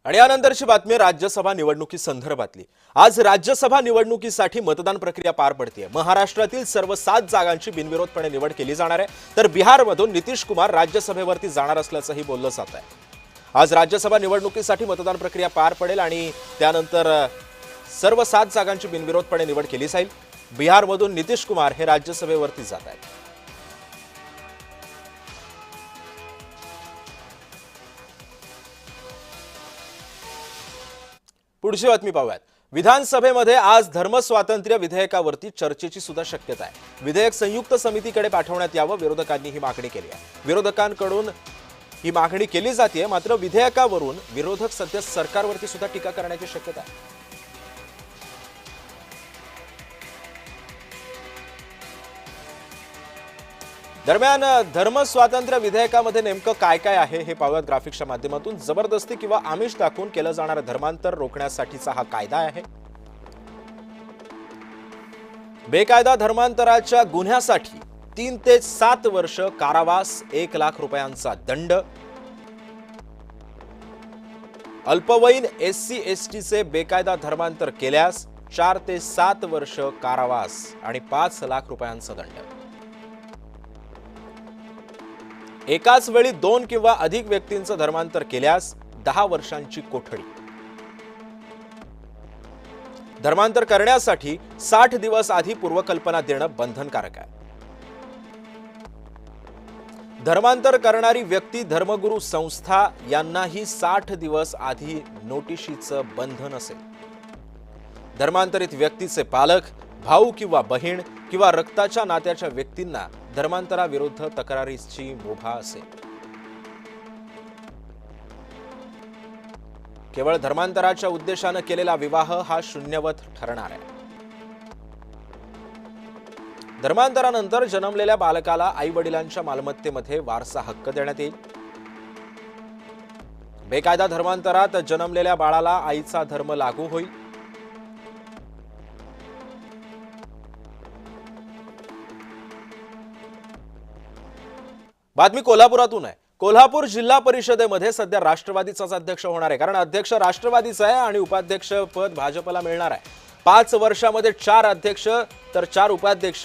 आणि यानंतरची बातमी राज्यसभा निवडणुकी संदर्भातली। आज राज्यसभा निवडणुकीसाठी मतदान प्रक्रिया पार पडते। महाराष्ट्रातील सर्व 7 जागांची बिनविरोधपणे निवड केली जाणार आहे, तर बिहारमधून नितीश कुमार राज्यसभेवरती जाणार असल्याचंही बोललं जात आहे। आज राज्यसभा निवडणुकीसाठी मतदान प्रक्रिया पार पडेल आणि त्यानंतर सर्व 7 जागांची बिनविरोधपणे निवड केली जाईल। बिहारमधून नितीश कुमार हे राज्यसभेवरती जात आहेत। पुढची बातमी पाहूयात। विधानसभेमध्ये आज धर्मस्वातंत्र्य विधेयकावरती चर्चेची सुद्धा शक्यता आहे। विधेयक संयुक्त समितीकडे पाठवण्यात यावं, विरोधकांनी ही मागणी केली आहे। विरोधकांकडून ही मागणी केली जाते, मात्र विधेयकावरून विरोधक सध्या सरकारवरती सुद्धा टीका करण्याची शक्यता आहे। दरम्यान धर्मस्वातंत्र्य विधेयकामध्ये नेमकं काय काय आहे हे पाहूयात ग्राफिक्सच्या माध्यमातून। जबरदस्ती किंवा आमिष दाखवून केलं जाणारं धर्मांतर रोखण्यासाठीचा हा कायदा आहे। बेकायदा धर्मांतराच्या गुन्ह्यासाठी 3 ते 7 वर्ष कारावास, 1 लाख रुपयांचा दंड। अल्पवयीन SC ST चे बेकायदा धर्मांतर केल्यास 4 ते 7 वर्ष कारावास आणि 5 लाख रुपयांचा दंड। एकाच वेळी 2 किंवा अधिक व्यक्तींचं धर्मांतर केल्यास 10 वर्षांची कोठडी। धर्मांतर करण्यासाठी 60 दिवस आधी पूर्वकल्पना देणं बंधनकारक आहे। धर्मांतर करणारी व्यक्ती, धर्मगुरू संस्था यांनाही 60 दिवस आधी नोटिशीचं बंधन असेल। धर्मांतरित व्यक्तीचे पालक, भाऊ किंवा बहीण किंवा रक्ताच्या नात्याच्या व्यक्तींना धर्मांतराविरुद्ध तक्रारीची मुभा असेल। केवळ धर्मांतराच्या उद्देशानं केलेला विवाह हा शून्यवत ठरणार आहे। धर्मांतरानंतर जन्मलेल्या बालकाला आई वडिलांच्या मालमत्तेमध्ये वारसा हक्क देण्यात येईल। बेकायदा धर्मांतरात जन्मलेल्या बाळाला आईचा धर्म लागू होईल। बातमी कोल्हापुरातून आहे। कोल्हापूर जिल्हा परिषदेमध्ये सध्या राष्ट्रवादीचाच अध्यक्ष होणार आहे, कारण अध्यक्ष राष्ट्रवादीचा आहे आणि उपाध्यक्ष पद भाजपला मिळणार आहे। 5 वर्षामध्ये 4 अध्यक्ष तर 4 उपाध्यक्ष